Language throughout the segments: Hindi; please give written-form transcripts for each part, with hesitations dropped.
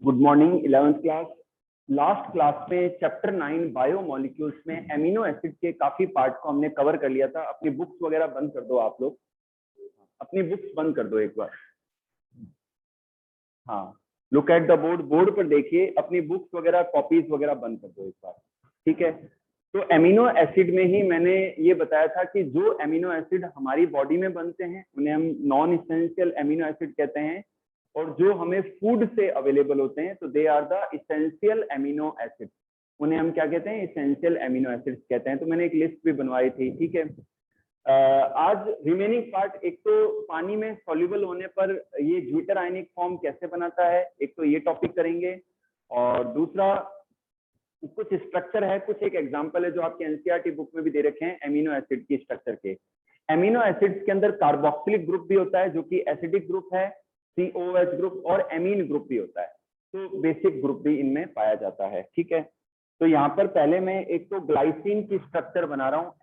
Good morning 11th class. Last class में चैप्टर 9 बायोमोलिक्यूल्स में एमिनो एसिड के काफी पार्ट को हमने कवर कर लिया था। अपनी बुक्स वगैरह बंद कर दो, आप लोग अपनी बुक्स बंद कर दो एक बार। हाँ, look at the board, board पर देखिए, अपनी बुक्स वगैरह कॉपीज वगैरह बंद कर दो एक बार, ठीक है। तो एमिनो एसिड में ही मैंने ये बताया था कि जो एमिनो एसिड हमारी बॉडी में बनते हैं उन्हें हम नॉन इसेंशियल एमिनो एसिड कहते हैं, और जो हमें फूड से अवेलेबल होते हैं तो they are the essential amino acid, उन्हें हम क्या कहते हैं, इसेंशियल एमिनो एसिड्स कहते हैं। तो मैंने एक लिस्ट भी बनवाई थी, ठीक है। आज रिमेनिंग पार्ट, एक तो पानी में सॉल्युबल होने पर ये ज्विटर आयनिक फॉर्म कैसे बनाता है, एक तो ये टॉपिक करेंगे, और दूसरा कुछ स्ट्रक्चर है, कुछ एक एग्जांपल है जो आपके एनसीईआरटी बुक में भी दे रखे हैं एमिनो एसिड की स्ट्रक्चर के। एमिनो एसिड्स के अंदर कार्बोक्सिलिक ग्रुप भी होता है जो कि एसिडिक ग्रुप है, COH ग्रुप, और एमीन ग्रुप भी होता है। तो बेसिक ग्रुप भी इनमें पाया जाता है, ठीक है। तो यहाँ पर पहले मैं एक तो ग्लाइसिन की स्ट्रक्चर बना रहा हूँ,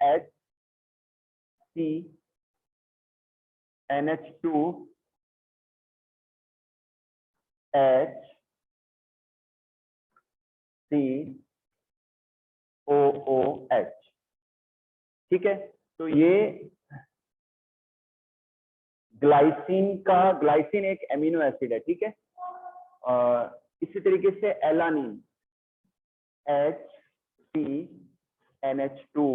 HCNH2 HCOOH, ठीक है। तो ये ग्लाइसिन एक एमिनो एसिड है, ठीक है। इसी तरीके से एलानिन HCNH2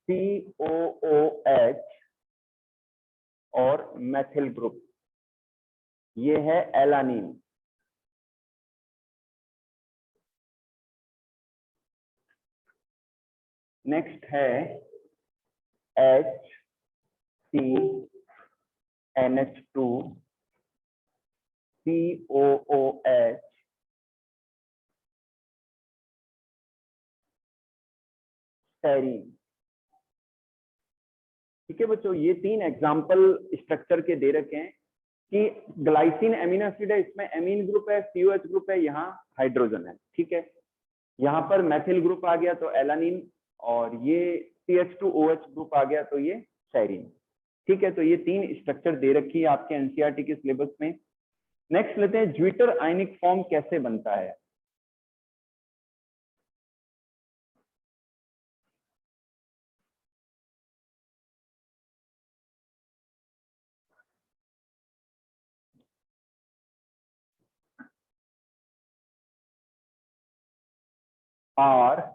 COOH और मेथिल ग्रुप, ये है एलानिन। नेक्स्ट है HCNH2 COOH सेरीन, ठीक है बच्चों। ये तीन एग्जाम्पल स्ट्रक्चर के दे रखे हैं कि ग्लाइसिन एमिनो एसिड है, इसमें एमीन ग्रुप है, COH ग्रुप है, यहाँ हाइड्रोजन है, ठीक है। यहाँ पर मेथिल ग्रुप आ गया तो एलानिन, और ये CH2OH ग्रुप आ गया तो ये सेरीन, ठीक है। तो ये तीन स्ट्रक्चर दे रखी है आपके एनसीईआरटी के सिलेबस में। नेक्स्ट लेते हैं, ज्विटर आयनिक फॉर्म कैसे बनता है। RCHCOOH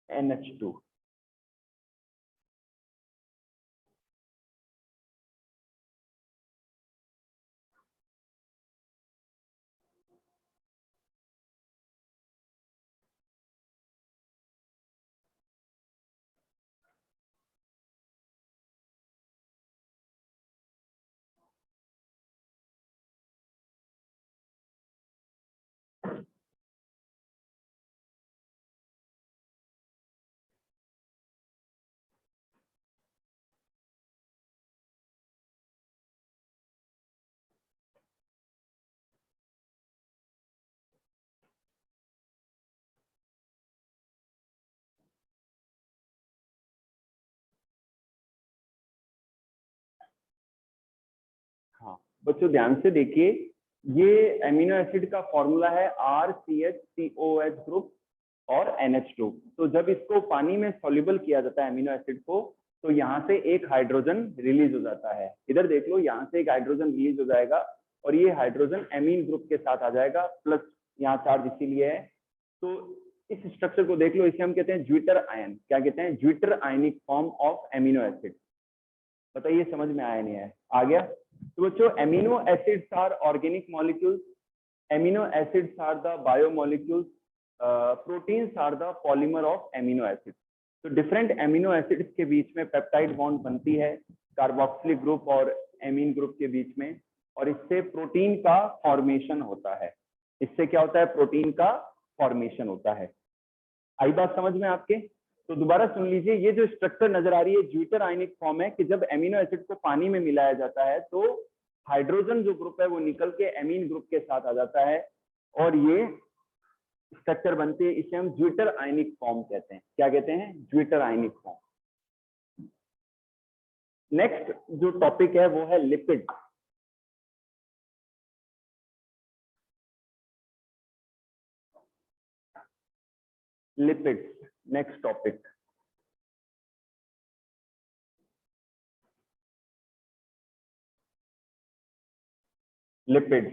NH2, हाँ बच्चों ध्यान से देखिए, ये एमिनो एसिड का फॉर्मूला है RCHCOH ग्रुप और NH2। तो जब इसको पानी में सॉल्युबल किया जाता है एमिनो एसिड को, तो यहाँ से एक हाइड्रोजन रिलीज हो जाता है। इधर देख लो, यहाँ से एक हाइड्रोजन रिलीज हो जाएगा और ये हाइड्रोजन एमीन ग्रुप के साथ आ जाएगा, प्लस यहाँ चार्ज इसीलिए है। तो इस स्ट्रक्चर को देख लो, इसे हम कहते हैं ज्विटर आयन। क्या कहते हैं? Zwitter ionic form of amino acid. बताइए समझ में आया नहीं है? आ गया? तो बच्चों, amino acids are organic molecules, amino acids are the biomolecules, proteins are the polymer of amino acid. तो डिफरेंट एमिनो एसिड्स के बीच में पेप्टाइड बॉन्ड बनती है कार्बोक्सिलिक ग्रुप और एमीन ग्रुप के बीच में, और इससे प्रोटीन का फॉर्मेशन होता है। इससे क्या होता है? प्रोटीन का फॉर्मेशन होता है। आई बात समझ में आपके? तो दोबारा सुन लीजिए, ये जो स्ट्रक्चर नजर आ रही है ज्विटर आयनिक फॉर्म है कि जब एमिनो एसिड को पानी में मिलाया जाता है तो हाइड्रोजन जो ग्रुप है वो निकल के एमीन ग्रुप के साथ आ जाता है, और ये स्ट्रक्चर बनती है, इसे हम ज्विटर आयनिक फॉर्म कहते हैं। क्या कहते हैं? Zwitter ionic form. नेक्स्ट जो टॉपिक है वो है lipid. Lipids next topic. Lipids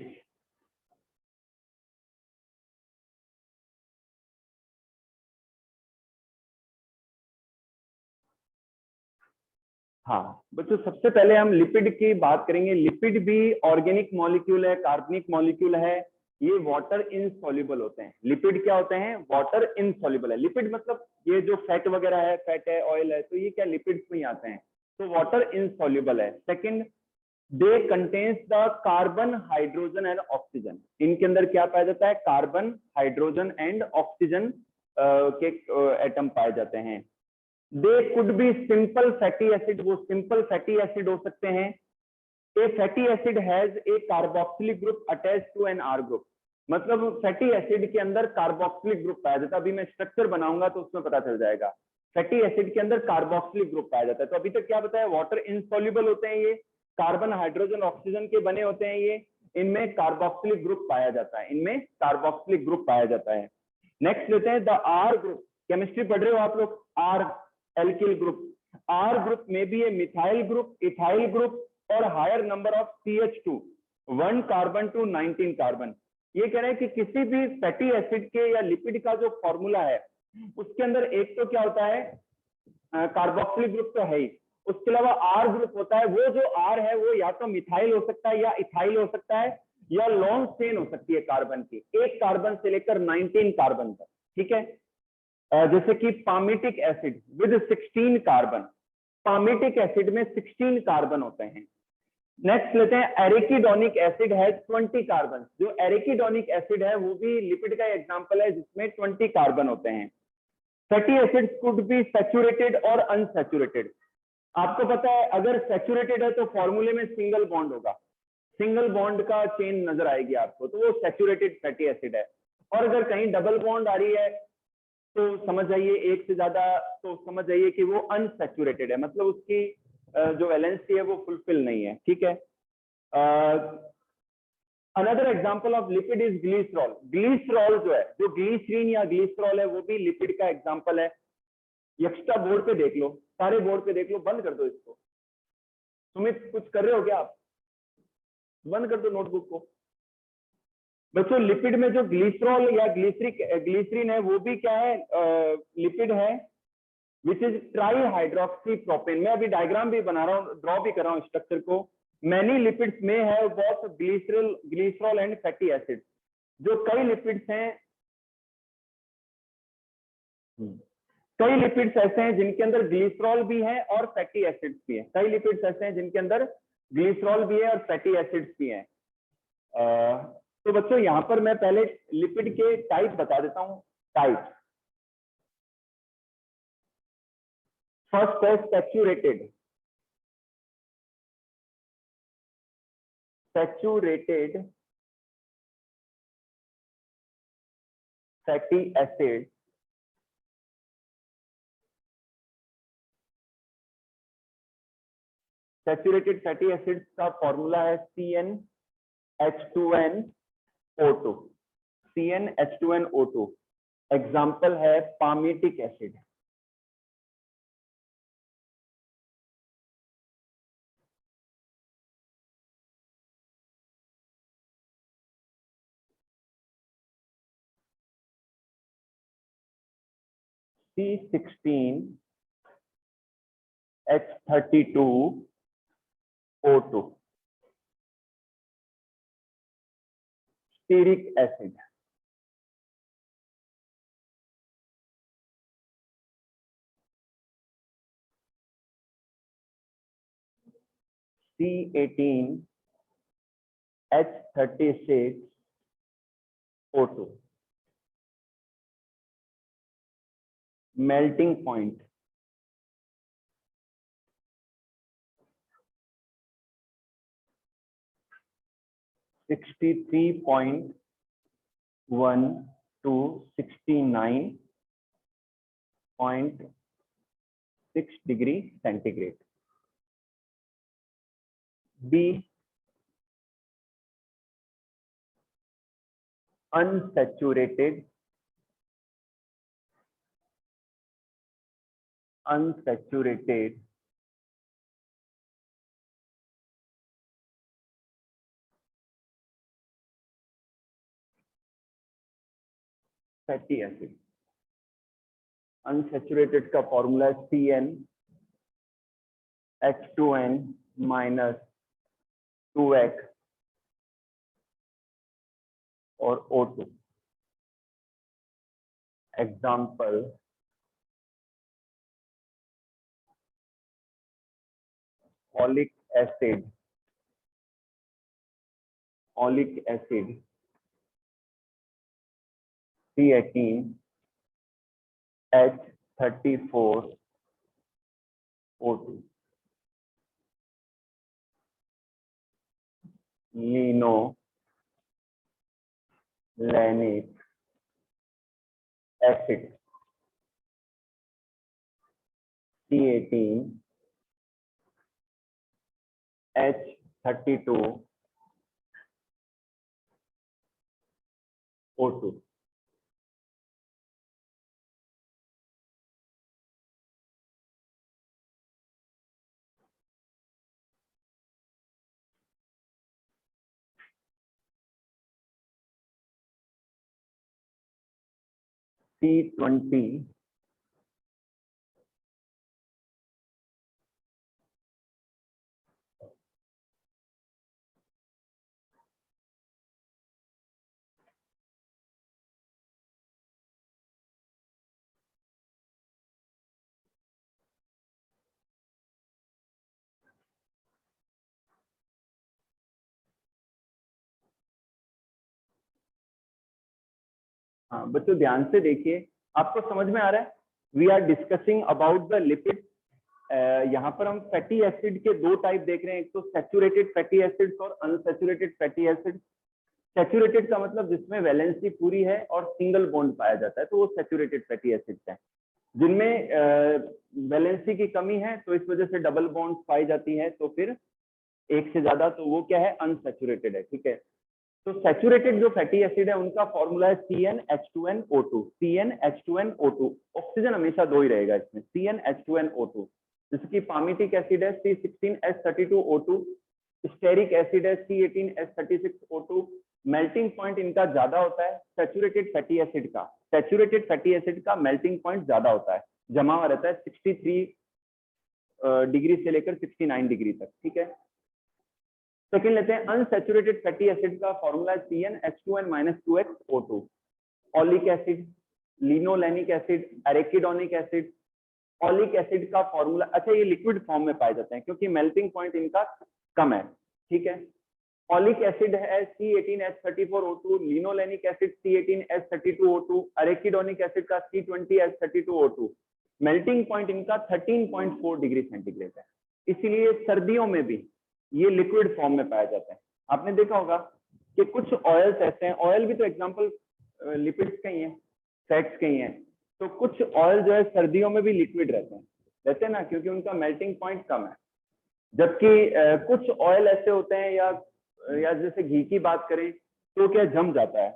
हाँ बच्चों, सबसे पहले हम लिपिड की बात करेंगे। लिपिड भी ऑर्गेनिक मॉलिक्यूल है, कार्बनिक मॉलिक्यूल है। ये वाटर इनसॉल्युबल होते हैं। लिपिड क्या होते हैं? वाटर इनसॉल्युबल है। लिपिड मतलब ये जो फैट वगैरह है, फैट है, ऑयल है, तो ये क्या लिपिड्स में ही आते हैं, तो वाटर इनसॉल्युबल है। Second, they contains the carbon, hydrogen and oxygen. इनके अंदर क्या पाया जाता है? कार्बन, हाइड्रोजन एंड ऑक्सीजन के एटम पाए जाते हैं। They could be simple fatty acid, वो सिंपल फैटी एसिड हो सकते हैं। A fatty acid has a carboxylic group attach to an R group. मतलब फैटी एसिड के अंदर कार्बोक्सिलिक ग्रुप पाया जाता है। अभी मैं स्ट्रक्चर बनाऊंगा तो उसमें पता चल जाएगा। फैटी एसिड के अंदर कार्बोक्सिलिक ग्रुप पाया जाता है। तो अभी तक क्या बताया? वाटर इनसॉल्युबल होते हैं ये, कार्बन, हाइड्रोजन, ऑक्सीजन के बने होते हैं ये। इनमें कार्बोक्सिलिक ग्रुप पाया जाता है, इनमें कार्बोक्सिलिक ग्रुप पाया जाता है। नेक्स्ट लेते हैं द आर ग्रुप। केमिस्ट्री पढ़ रहे हो आप लोग? R alkyl group. R group में भी A methyl group, ethyl group और higher number of CH2, 1 carbon to 19 carbon. ये कह रहे हैं कि किसी भी फैटी एसिड के या लिपिड का जो फॉर्मूला है उसके अंदर एक तो क्या होता है? कार्बोक्सिलिक ग्रुप तो है ही, उसके अलावा आर ग्रुप होता है। वो जो आर है वो या तो मिथाइल हो सकता है या इथाइल हो सकता है या लॉन्ग चेन हो सकती है कार्बन की, 1 कार्बन से लेकर 19 कार्बन तक। ठीक है, जैसे कि palmitic acid with 16 carbon. Palmitic acid में 16 कार्बन होते हैं। नेक्स्ट लेते हैं एरिकिडोनिक एसिड है 20 कार्बन। जो एरिकिडोनिक एसिड है वो भी लिपिड का एग्जांपल है जिसमें 20 कार्बन होते हैं। Fatty acids could be saturated और अनसैचुरेटेड। आपको पता है अगर सैचुरेटेड है तो फॉर्मूले में सिंगल बॉन्ड होगा, सिंगल बॉन्ड का चेन नजर आएगी आपको, तो वो सैचुरेटेड फैटी एसिड है। और अगर कहीं डबल बॉन्ड आ रही है तो समझ जाइए, एक से ज्यादा, तो समझ जाइए कि वो अनसैचुरेटेड है, मतलब उसकी जो वैलेंसी है वो फुलफिल नहीं है। ठीक है। Another example of lipid is glycerol. Glycerol जो है, जो ग्लिसरीन या ग्लिसरॉल है, वो भी लिपिड का एग्जांपल है। एक्स्ट्रा बोर्ड पे देख लो, सारे बोर्ड पे देख लो। बंद कर दो इसको। सुमित कुछ कर रहे हो क्या आप? बंद कर दो नोटबुक को। बच्चों लिपिड में जो ग्लिसरॉल या ग्लिसरीन है वो भी क्या है? लिपिड है which is try hydroxy propane. मैं अभी डायग्राम भी बना रहा हूँ, ड्रॉ भी कर रहा हूँ स्ट्रक्चर को। मैनी लिपिड्स में है both glycerol and fatty acid. जो कई लिपिड्स हैं, कई लिपिड्स ऐसे हैं जिनके अंदर ग्लिसरॉल भी है और फैटी एसिड्स भी है। कई लिपिड्स ऐसे हैं जिनके अंदर ग्लिसरॉल भी है और फैटी एसिड्स भी हैं। तो बच्चों यहां पर मैं पहले लिपिड के टाइप बता देता हूं। टाइप फर्स्ट है saturated. Saturated fatty acid. Saturated fatty acids का फॉर्मूला है CnH2nO2। CnH2nO2। एग्जाम्पल है palmitic acid. C16H32O2 stearic acid. C18H36O2 melting point. (63.1 to 69.6 degree centigrade. B, unsaturated fatty acid. Unsaturated का फॉर्मूला है CnH2n minus 2H और O2। Example, oleic acid C18H34O2, linolenic acid C18H32O2। C20 हाँ बच्चों ध्यान से देखिए, आपको समझ में आ रहा है। We are discussing about the lipid. यहाँ पर हम फैटी एसिड के दो टाइप देख रहे हैं, एक तो सैचुरेटेड फैटी एसिड्स और अनसैचुरेटेड फैटी एसिड। सैचुरेटेड का मतलब जिसमें वैलेंसी पूरी है और सिंगल बॉन्ड पाया जाता है, तो वो सैचुरेटेड फैटी एसिड्स हैं। जिनमें वैलेंसी की कमी है तो इस वजह से डबल बॉन्ड पाई जाती है, तो फिर एक से ज्यादा, तो वो क्या है, अनसैचुरेटेड है। ठीक है, तो सैचुरेटेड जो फैटी एसिड है उनका फॉर्मूला है CnH2nO2। CnH2nO2, ऑक्सीजन हमेशा दो ही रहेगा इसमें, CnH2nO2। जैसे कि पामिटिक एसिड है C16H32O2, स्टेरिक एसिड है C18H36O2। मेल्टिंग पॉइंट इनका ज्यादा होता है सैचुरेटेड फैटी एसिड का मेल्टिंग पॉइंट ज्यादा होता है, जमा हुआ रहता है 63 डिग्री से लेकर 69 डिग्री तक। ठीक है, सेकंड लेते हैं, अनसैचुरेटेड फैटी एसिड का फॉर्मूला है CnH2n-2xO2। Oleic acid, linolenic acid, arachidonic acid. Oleic acid का फॉर्मूला, अच्छा ये लिक्विड फॉर्म में पाए जाते हैं क्योंकि मेल्टिंग पॉइंट इनका कम है। ठीक है, ओलिक एसिड है C18H34O2, linolenic acid C18H32O2, एरेकिडोनिक acid का C20H32O2। मेल्टिंग पॉइंट इनका 13.4 डिग्री सेंटीग्रेड है, इसीलिए सर्दियों में भी ये लिक्विड फॉर्म में पाया जाता है। आपने देखा होगा कि कुछ ऑयल्स ऐसे हैं, ऑयल भी तो एग्जांपल लिपिड्स के ही हैं, फैट्स के ही हैं, तो कुछ ऑयल जो है सर्दियों में भी लिक्विड रहते हैं ना, क्योंकि उनका मेल्टिंग पॉइंट कम है। जबकि कुछ ऑयल ऐसे होते हैं, या जैसे घी की बात करें तो क्या जम जाता है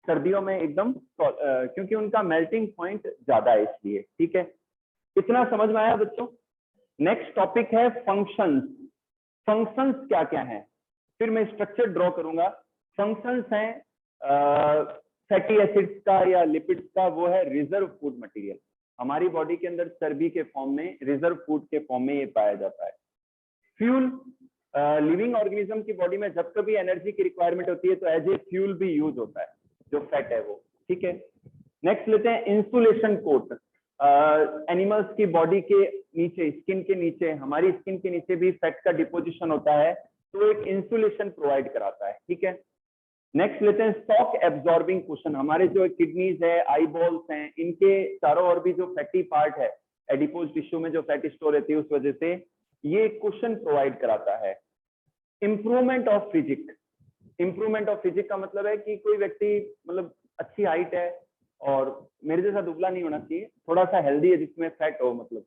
सर्दियों में एकदम, क्योंकि उनका मेल्टिंग पॉइंट ज्यादा है इसलिए। ठीक है, इतना समझ में आया बच्चों। नेक्स्ट टॉपिक है फंक्शंस। फंक्शंस क्या क्या हैं, फिर मैं स्ट्रक्चर ड्रॉ करूंगा। फंक्शंस हैं फैटी एसिड्स का या लिपिड्स का, वो है रिजर्व फूड मटेरियल। हमारी बॉडी के अंदर चर्बी के फॉर्म में, रिजर्व फूड के फॉर्म में ये पाया जाता है। फ्यूल, लिविंग ऑर्गेनिज्म की बॉडी में जब कभी एनर्जी की रिक्वायरमेंट होती है तो एज ए फ्यूल भी यूज होता है, जो फैट है वो। ठीक है, नेक्स्ट लेते हैं इंसुलेशन कोट। एनिमल्स की बॉडी के नीचे, स्किन के नीचे, हमारी स्किन के नीचे भी फैट का डिपोजिशन होता है, तो एक इंसुलेशन प्रोवाइड कराता है। ठीक है, नेक्स्ट लेते हैं शॉक एब्जॉर्बिंग कुशन। हमारे जो किडनीज है, आई बॉल्स हैं, इनके चारों ओर भी जो फैटी पार्ट है, एडिपोज टिश्यू में जो फैट स्टोर रहती है, उस वजह से ये कुशन प्रोवाइड कराता है। Improvement of physique. Improvement of physique का मतलब है कि कोई व्यक्ति मतलब अच्छी हाइट है और मेरे जैसा दुबला नहीं होना चाहिए, थोड़ा सा हेल्दी है जिसमें फैट हो मतलब,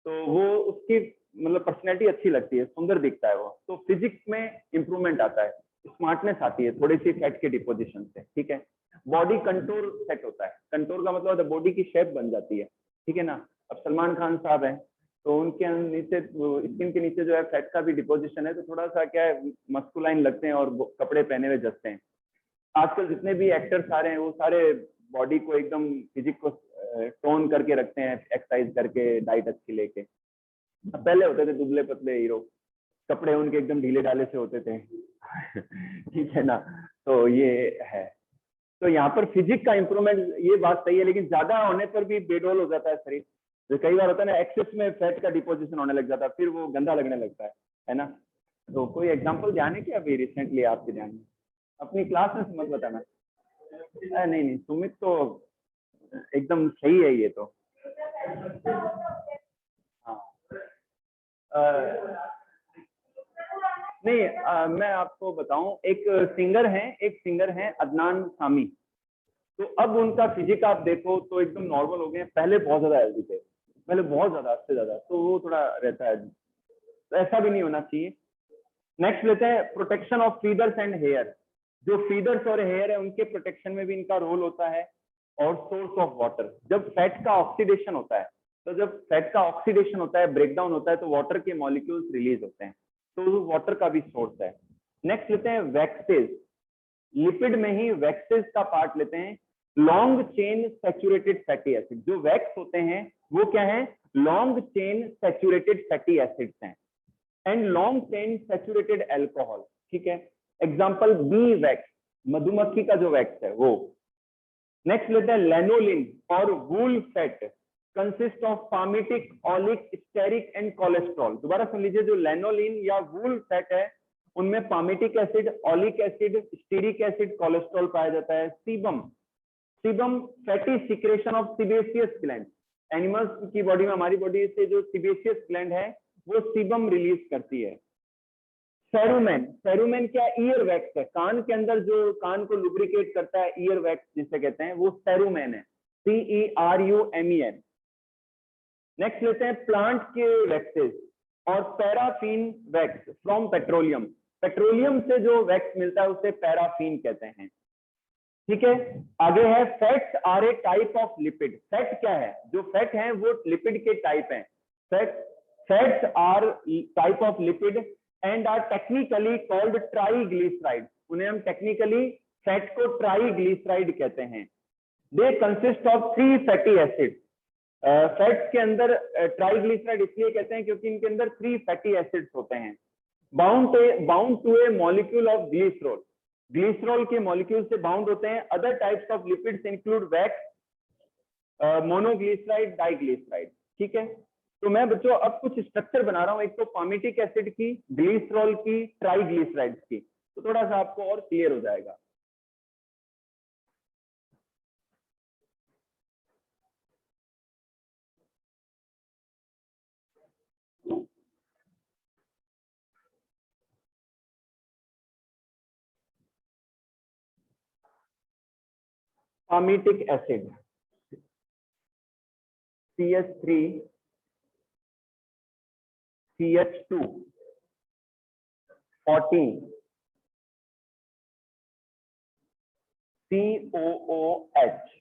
तो वो उसकी मतलब पर्सनैलिटी अच्छी लगती है, सुंदर दिखता है वो, तो फिजिक्स में इंप्रूवमेंट आता है, स्मार्टनेस आती है थोड़ी सी फैट के डिपोजिशन से, ठीक है। बॉडी कंटूर सेट होता है, कंटूर का मतलब बॉडी की शेप बन जाती है, ठीक है ना। अब सलमान खान साहब हैं तो उनके नीचे स्किन के नीचे जो है फैट का भी डिपोजिशन है, तो थोड़ा सा क्या है मस्कुलाइन लगते हैं और कपड़े पहने हुए जचते हैं। आजकल जितने भी एक्टर्स आ रहे हैं वो सारे बॉडी को एकदम फिजिक को टोन करके रखते हैं, एक्सरसाइज करके, डाइट अच्छी लेके। पहले होते थे दुबले पतले हीरो, कपड़े उनके एकदम ढीले ढाले से होते थे ठीक है ना। तो ये है, तो यहाँ पर फिजिक का इंप्रूवमेंट, ये बात सही है, लेकिन ज्यादा होने पर भी बेडोल हो जाता है शरीर। तो कई बार होता है ना, एक्सेस में फैट का डिपोजिशन होने लग जाता है, फिर वो गंदा लगने लगता है ना। तो कोई एग्जांपल ध्यान है क्या अभी रिसेंटली आपके ध्यान में? अपनी क्लास में मत बताना। नहीं नहीं, सुमित तो एकदम सही है ये तो। हाँ नहीं, मैं आपको बताऊं, एक सिंगर है अदनान सामी। तो अब उनका फिजिक आप देखो तो एकदम नॉर्मल हो गए हैं, पहले बहुत ज्यादा हेल्दी थे, पहले बहुत ज्यादा, इससे ज्यादा, तो वो थोड़ा रहता है, तो ऐसा भी नहीं होना चाहिए। नेक्स्ट लेते हैं protection of feathers and hair. जो फीदर्स और हेयर है उनके प्रोटेक्शन में भी इनका रोल होता है। और सोर्स ऑफ वाटर, जब फैट का ऑक्सीडेशन होता है, तो जब फैट का ऑक्सीडेशन होता है, ब्रेकडाउन होता है, तो वाटर के मॉलिक्यूल्स रिलीज होते हैं, तो वाटर का भी सोर्स है। नेक्स्ट लेते हैं वैक्सेस। लिपिड में ही वैक्सेस का पार्ट लेते हैं, long chain saturated fatty acid. जो वैक्स होते हैं वो क्या है, long chain saturated fatty acids हैं, and long chain saturated alcohol, ठीक है। एग्जांपल बी वैक्स, मधुमक्खी का जो वैक्स है वो। नेक्स्ट लेते हैं लेनोलिन और wool fat, consist of palmitic, oleic, stearic and cholesterol. दोबारा सुन लीजिए, जो लेनोलिन या वूल फैट है उनमें palmitic acid, oleic acid, stearic acid, cholesterol पाया जाता है। Sebum, sebum fatty secretion of sebaceous gland. Animals की बॉडी में, हमारी बॉडी से जो सीबेसियस ग्लैंड है वो सीबम रिलीज करती है। सेरुमेन, सेरुमेन क्या, ईयर वैक्स है, कान के अंदर जो कान को लुब्रिकेट करता है, ईयर वैक्स जिसे कहते हैं, वो सेरुमेन है, CERUMEN। नेक्स्ट लेते हैं प्लांट के वैक्सेस और paraffin wax from petroleum. Petroleum से जो वैक्स मिलता है उसे पैराफिन कहते हैं, ठीक है। आगे है fats are a type of lipid. Fat क्या है, जो फैट है वो लिपिड के टाइप हैं। Fats are type of lipid and are technically called triglyceride. उन्हें हम टेक्निकली फैट को ट्राइग्लिसराइड कहते हैं। They consist of 3 fatty acid. Fats के अंदर ट्राइग्लिसराइड इसलिए कहते हैं क्योंकि इनके अंदर 3 फैटी एसिड्स होते हैं, bound to a molecule of glycerol. Glycerol के मॉलिक्यूल से बाउंड होते हैं। Other types of lipids include wax, monoglyceride, diglyceride, ठीक है। तो मैं बच्चों अब कुछ स्ट्रक्चर बना रहा हूं, एक तो पामिटिक एसिड की, ग्लिसरॉल की, ट्राइग्लिसराइड्स की, तो थोड़ा सा आपको और क्लियर हो जाएगा। Palmitic acid CH3 CH2 14 COOH,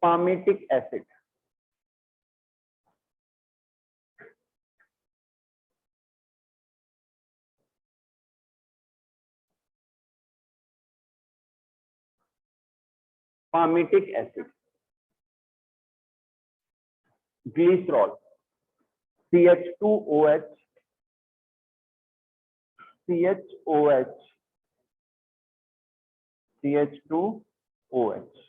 palmitic acid. Palmitic acid, glycerol CH2OH, CHOH, CH2OH।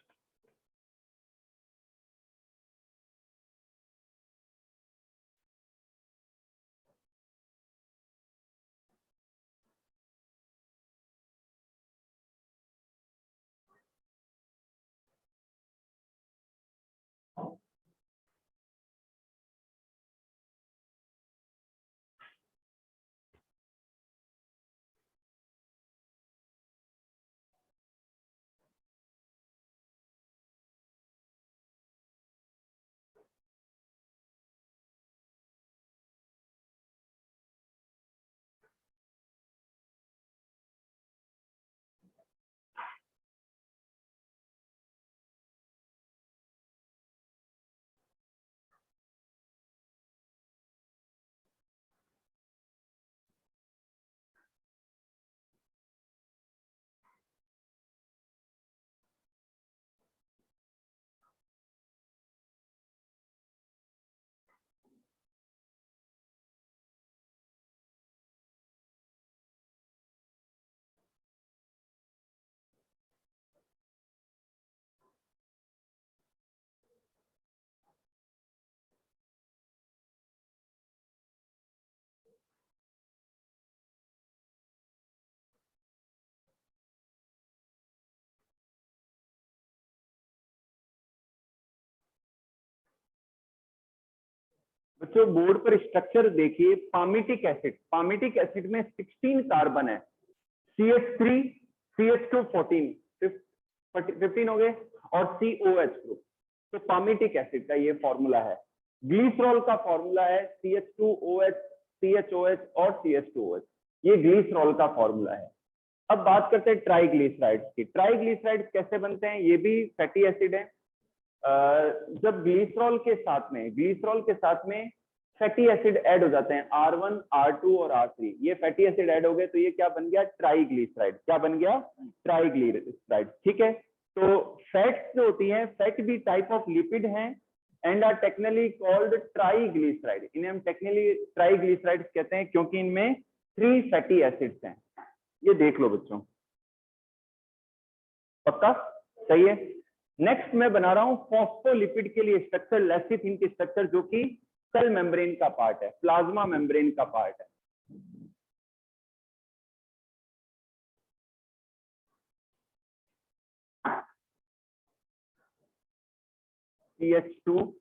बच्चों बोर्ड पर स्ट्रक्चर देखिए, पामिटिक एसिड, पामिटिक एसिड में 16 कार्बन है, CH3 CH2 15 हो गए और COH ग्रुप। तो पामिटिक एसिड का ये फॉर्मूला है। ग्लिसरॉल का फॉर्मूला है CH2OH CHOH और CH2OH, ये ग्लिसरॉल का फॉर्मूला है। अब बात करते हैं ट्राइग्लिसराइड्स की। ट्राइग्लिसराइड्स कैसे बनते हैं? ये भी फैटी एसिड है। जब ग्लिसरॉल के साथ में फैटी एसिड ऐड हो जाते हैं, R1 R2 और R3, ये फैटी एसिड ऐड हो गए, तो ये क्या बन गया? ट्राइग्लिसराइड। क्या बन गया? ट्राइग्लिसराइड। ठीक है, तो फैट्स जो होती हैं, फैट भी टाइप ऑफ लिपिड हैं and are technically called triglyceride. इन्हें हम टेक्निकली ट्राइग्लिसराइड कहते हैं क्योंकि इनमें 3 फैटी एसिड्स हैं। ये देख लो बच्चों, पक्का सही है। नेक्स्ट मैं बना रहा हूं फॉस्फोलिपिड के लिए स्ट्रक्चर, लेसिथिन की स्ट्रक्चर, जो कि सेल मेम्ब्रेन का पार्ट है, प्लाज्मा मेम्ब्रेन का पार्ट है। CH2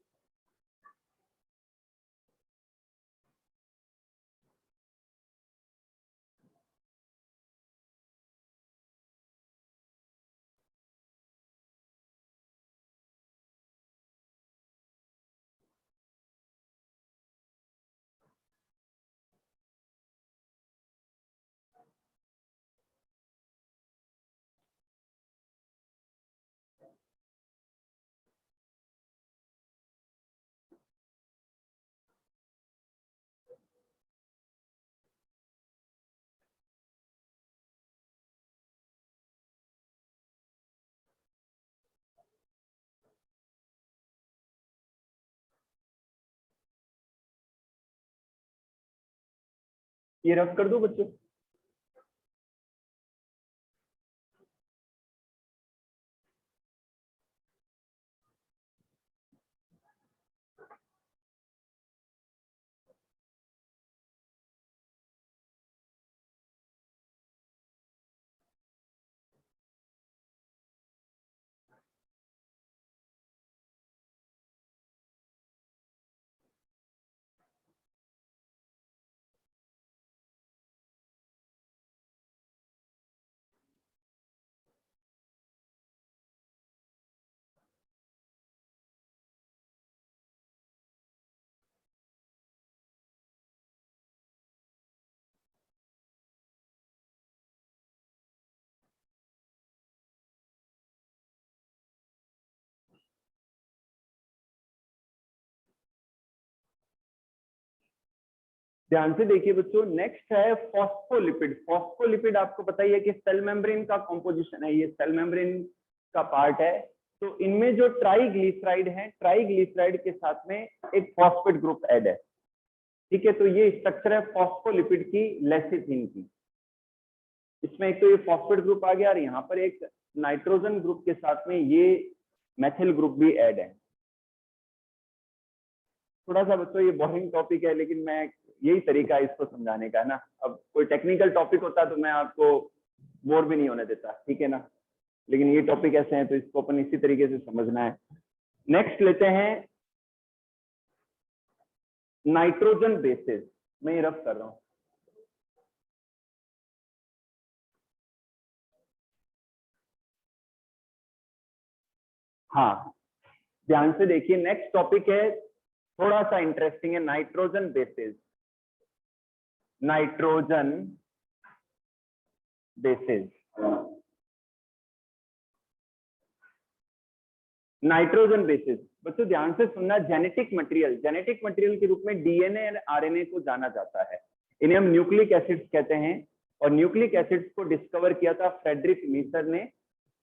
ये रफ कर दो बच्चों। ध्यान से देखिए बच्चों, नेक्स्ट है फॉस्फोलिपिड। फॉस्फोलिपिड आपको पता ही है कि सेल मेम्ब्रेन का कॉम्पोजिशन है, ये सेल मेम्ब्रेन का पार्ट है। तो इनमें जो ट्राइग्लिसराइड है, ट्राइग्लिसराइड के साथ में एक फॉस्फेट ग्रुप ऐड है। ठीक है, तो ये स्ट्रक्चर है फॉस्फोलिपिड की, लेसिथिन की। इसमें एक तो ये फॉस्फेट ग्रुप आ गया और यहाँ पर एक नाइट्रोजन ग्रुप के साथ में ये मेथिल ग्रुप भी ऐड है। थोड़ा सा बच्चों ये बोरिंग टॉपिक है, लेकिन मैं यही तरीका है इसको समझाने का ना। अब कोई टेक्निकल टॉपिक होता तो मैं आपको बोर भी नहीं होने देता, ठीक है ना, लेकिन ये टॉपिक ऐसे हैं तो इसको अपन इसी तरीके से समझना है। नेक्स्ट लेते हैं नाइट्रोजन बेसिस। मैं ये रफ कर रहा हूँ। हाँ, ध्यान से देखिए, नेक्स्ट टॉपिक है थोड़ा सा इंटरेस्टिंग है, nitrogen bases. Nitrogen bases, nitrogen bases बच्चों ध्यान से सुनना। जेनेटिक मटेरियल के रूप में डीएनए और आरएनए को जाना जाता है। इन्हें हम न्यूक्लिक एसिड्स कहते हैं, और न्यूक्लिक एसिड्स को डिस्कवर किया था फ्रेडरिक मीसर ने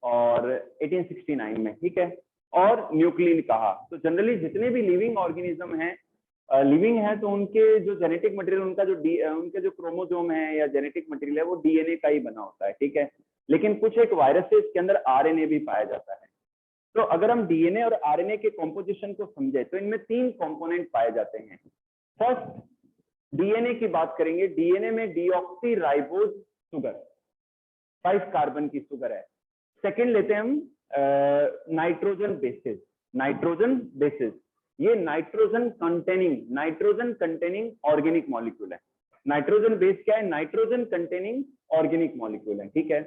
और 1869 में, ठीक है, और न्यूक्लिन कहा। तो जनरली जितने भी लिविंग ऑर्गेनिज्म हैं, लिविंग है, तो उनके जो जेनेटिक मटेरियल, उनके जो क्रोमोसोम है या जेनेटिक मटेरियल है, वो डीएनए का ही बना होता है, ठीक है। लेकिन कुछ एक वायरसेस के अंदर आरएनए भी पाया जाता है। तो अगर हम डीएनए और आरएनए के कॉम्पोजिशन को समझे तो इनमें 3 कंपोनेंट पाए जाते हैं। फर्स्ट, डीएनए की बात करेंगे। डीएनए में डीऑक्सी राइबोज शुगर, 5 कार्बन की शुगर है। सेकेंड लेते हैं हम नाइट्रोजन बेसिस। नाइट्रोजन बेसिस ये नाइट्रोजन कंटेनिंग ऑर्गेनिक मॉलिक्यूल है। नाइट्रोजन बेस क्या है? नाइट्रोजन कंटेनिंग ऑर्गेनिक मॉलिक्यूल है, ठीक है।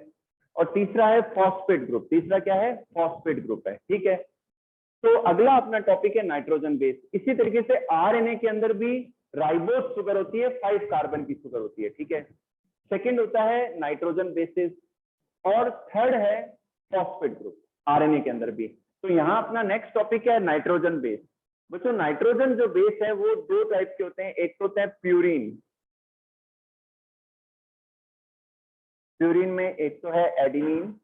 और तीसरा है फॉस्फेट ग्रुप। तीसरा क्या है? फॉस्फेट ग्रुप है, ठीक है। तो अगला अपना टॉपिक है नाइट्रोजन बेस। इसी तरीके से आरएनए के अंदर भी राइबोस शुगर होती है, 5 कार्बन की शुगर होती है, ठीक है। सेकंड होता है नाइट्रोजन बेसिस और थर्ड है फॉस्फेट ग्रुप आरएनए के अंदर भी। तो यहाँ अपना नेक्स्ट टॉपिक है नाइट्रोजन बेस। बच्चों नाइट्रोजन जो बेस है वो दो टाइप के होते हैं। एक तो होता है प्यूरिन, प्यूरिन में एक तो है एडिनिन,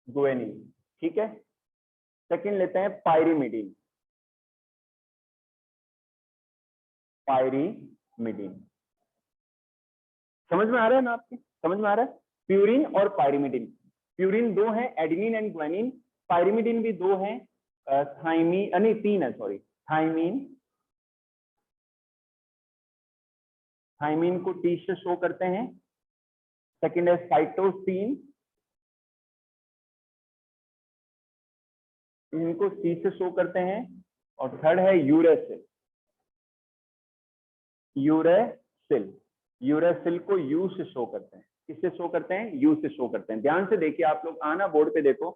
गुएनिन, ठीक है। सेकंड लेते हैं पायरीमिडीन, पायरीमिडीन। समझ में आ रहा है ना? आपके समझ में आ रहा है? प्यूरिन और पायरीमिडीन। प्यूरिन दो हैं, एडिनिन एंड ग्वानिन। पायरीमिडीन भी दो हैं, थाइमीन, नहीं 3 है, सॉरी। थाइमीन, थाइमीन को टी से शो करते हैं। सेकंड है साइटोसिन, इनको सी से शो करते हैं। और थर्ड है यूरेसिल, यूरेसिल, यूरेसिल को यू से शो करते हैं। किससे शो करते हैं? यू से शो करते हैं। ध्यान से देखिए आप लोग, आना बोर्ड पे देखो।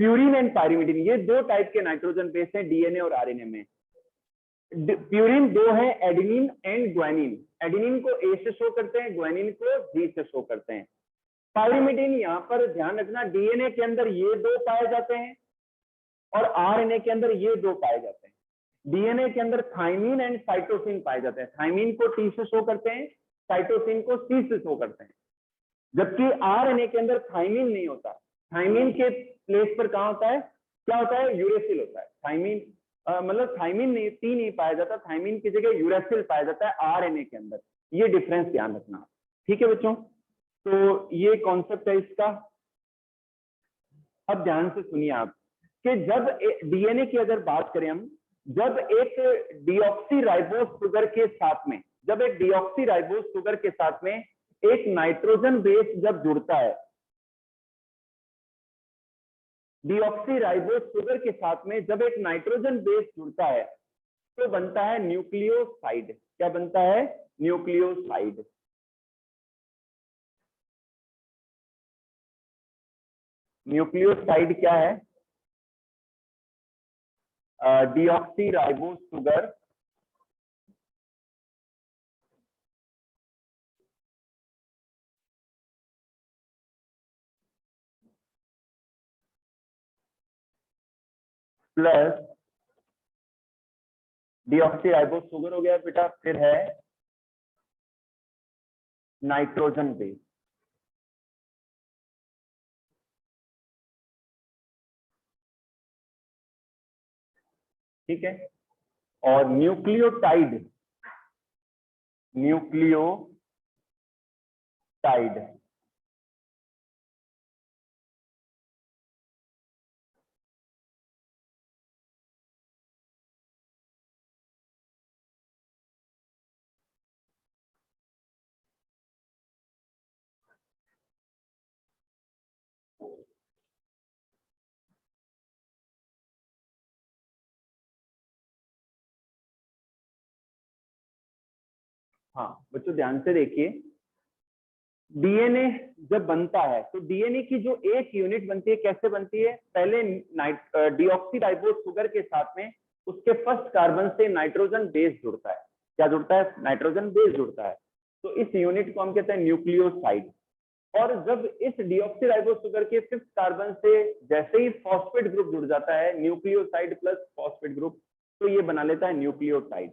प्यूरिन एंड पायरीमिडीन ये दो टाइप के नाइट्रोजन बेस हैं डीएनए और आरएनए में। प्यूरिन दो है, एडिनिन एंड ग्वानिन। एडिनिन को ए से शो करते हैं, ग्वानिन को जी से शो करते हैं। पायरीमिडीन यहाँ पर ध्यान रखना, डीएनए के अंदर ये दो पाए जाते हैं और आरएनए के अंदर ये दो पाए जाते हैं। डीएनए के अंदर थाइमीन एंड साइटोसिन पाए जाते हैं। थाइमीन को टी से शो करते हैं, साइटोसिन को सी से शो करते हैं। जबकि आरएनए के अंदर थाइमीन नहीं होता। थाइमीन के प्लेस पर कहां होता है? क्या होता है? यूरेसिल होता है। थाइमीन मतलब थाइमीन नहीं, टी नहीं पाया जाता, थाइमीन की जगह यूरेसिल पाया जाता है आरएनए के अंदर। ये डिफरेंस ध्यान रखना, ठीक है बच्चों। तो ये कॉन्सेप्ट है इसका। अब ध्यान से सुनिए आप कि जब डीएनए की अगर बात करें हम, जब एक डीऑक्सीराइबोस शुगर के साथ में, जब एक डीऑक्सीराइबोस शुगर के साथ में एक नाइट्रोजन बेस जब जुड़ता है, डीऑक्सीराइबोस शुगर के साथ में जब एक नाइट्रोजन बेस जुड़ता है तो बनता है न्यूक्लियोसाइड। क्या बनता है? न्यूक्लियोसाइड। न्यूक्लियोसाइड क्या है? Deoxyribose sugar plus deoxyribose sugar हो गया बेटा, फिर है नाइट्रोजन बेस। ठीक है। और न्यूक्लियोटाइड, न्यूक्लियोटाइड हाँ बच्चों ध्यान से देखिए, डीएनए जब बनता है तो डीएनए की जो एक यूनिट बनती है, कैसे बनती है? पहले डीऑक्सीराइबोस शुगर के साथ में उसके फर्स्ट कार्बन से नाइट्रोजन बेस जुड़ता है। क्या जुड़ता है? नाइट्रोजन बेस जुड़ता है। तो इस यूनिट को हम कहते हैं न्यूक्लियोसाइड। और जब इस डीऑक्सीराइबोस शुगर के फिफ्थ कार्बन से जैसे ही फॉस्फेट ग्रुप जुड़ जाता है, न्यूक्लियोसाइड प्लस फॉस्फेट ग्रुप, तो ये बना लेता है न्यूक्लियोटाइड।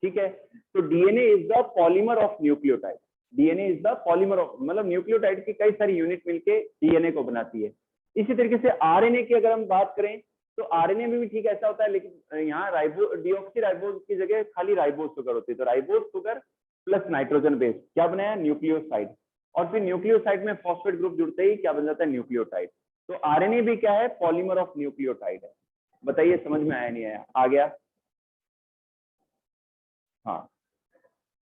ठीक है। तो DNA is the polymer of nucleotide. DNA is the polymer of, मतलब न्यूक्लियोटाइड की कई सारी यूनिट मिलके डीएनए को बनाती है। इसी तरीके से आरएनए की अगर हम बात करें तो आरएनए में भी ठीक ऐसा होता है, लेकिन यहाँ डीऑक्सीराइबोस की जगह खाली राइबोस शुगर होती है। तो ribose sugar plus nitrogen base क्या बनाया? न्यूक्लियोसाइड। और फिर न्यूक्लियोसाइड में फॉस्फेट ग्रुप जुड़ते ही क्या बन जाता है? न्यूक्लियोटाइड। तो आरएनए भी क्या है? पॉलीमर ऑफ न्यूक्लियोटाइड है। बताइए समझ में आया नहीं आया? आ गया? हाँ,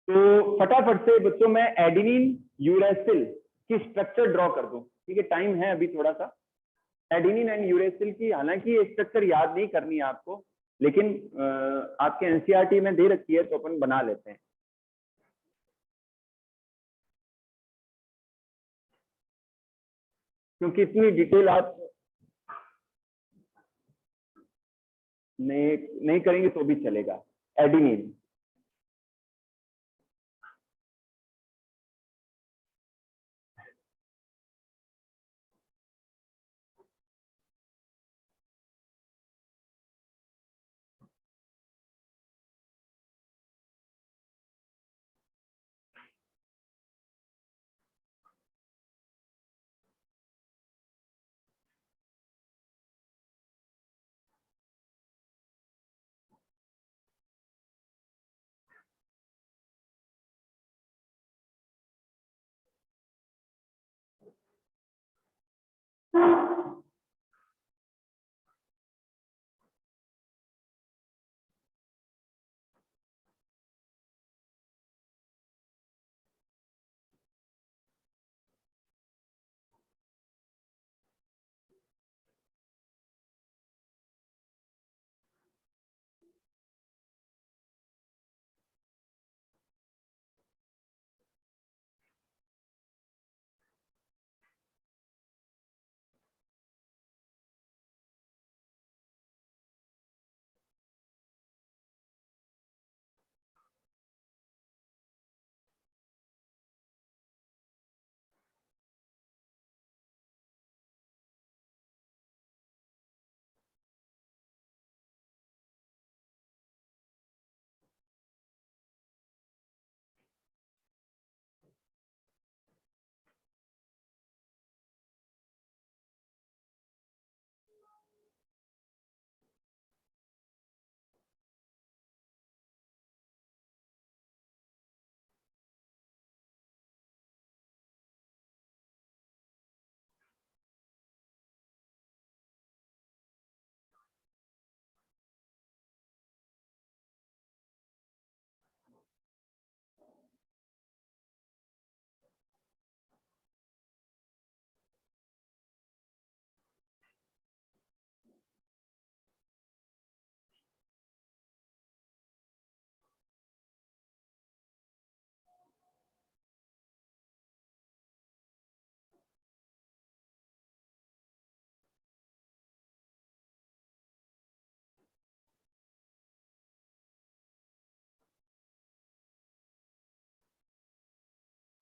तो फटाफट से बच्चों मैं एडेनिन यूरेसिल की स्ट्रक्चर ड्रॉ कर दूं, ठीक है? टाइम है अभी थोड़ा सा। एडेनिन एंड यूरेसिल की, हालांकि ये स्ट्रक्चर याद नहीं करनी है आपको, लेकिन आपके एनसीईआरटी में दे रखी है तो अपन बना लेते हैं। क्योंकि इतनी डिटेल आप नहीं नहीं करेंगे तो भी चलेगा। एडेनिन,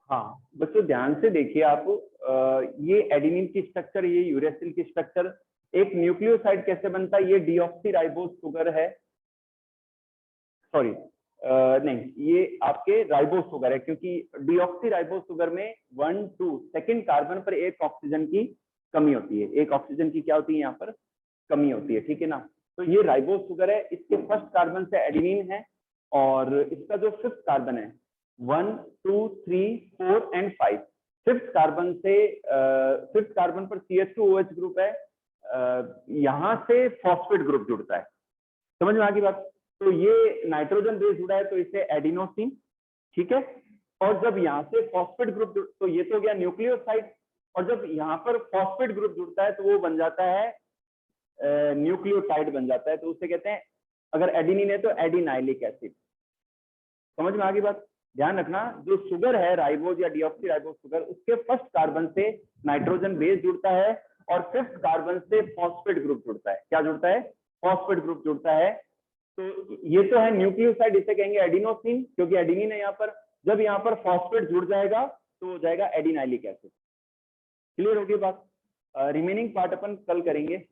हाँ बच्चों ध्यान से देखिए आप, ये एडेनिन की स्ट्रक्चर, ये यूरेसिल की स्ट्रक्चर, एक न्यूक्लियोसाइड कैसे बनता है? ये डीऑक्सीराइबोस शुगर है, सॉरी नहीं, ये आपके राइबोस शुगर है, क्योंकि डीऑक्सीराइबोस शुगर में 1 2 सेकंड कार्बन पर एक ऑक्सीजन की कमी होती है, एक ऑक्सीजन की क्या होती है यहाँ पर? कमी होती है, ठीक है ना? तो ये राइबोस शुगर है, इसके फर्स्ट कार्बन से एडेनिन है, और इसका जो फिफ्थ कार्बन है 1 2 3 4 एंड 5, फिफ्थ कार्बन से फिफ्थ कार्बन पर CH2OH ग्रुप है, यहाँ से फॉस्फेट ग्रुप जुड़ता है। समझ में आ गई बात? तो ये नाइट्रोजन बेस जुड़ा है तो इसे एडिनोसिन, ठीक है? और जब यहाँ से फॉस्फेट ग्रुप, तो ये तो हो गया न्यूक्लियोसाइड, और जब यहाँ पर फॉस्फेट ग्रुप जुड़ता है तो वो बन जाता है न्यूक्लियोटाइड बन जाता है, तो उसे कहते हैं, अगर एडिनिन है तो एडिनाइलिक एसिड। समझ में आ गई बात? ध्यान रखना, जो शुगर है राइबोज या डीऑक्सीराइबोज शुगर, उसके फर्स्ट कार्बन से नाइट्रोजन बेस जुड़ता है और फिफ्थ कार्बन से फॉस्फेट ग्रुप जुड़ता है। क्या जुड़ता है? फॉस्फेट ग्रुप जुड़ता है। तो ये तो है न्यूक्लियोसाइड, इसे कहेंगे एडिनोसिन, क्योंकि एडिनिन है यहाँ पर। जब यहाँ पर फॉस्फेट जुड़ जाएगा तो हो जाएगा एडिनाइलिक एसिड। क्लियर होगी बात? रिमेनिंग पार्ट अपन कल करेंगे।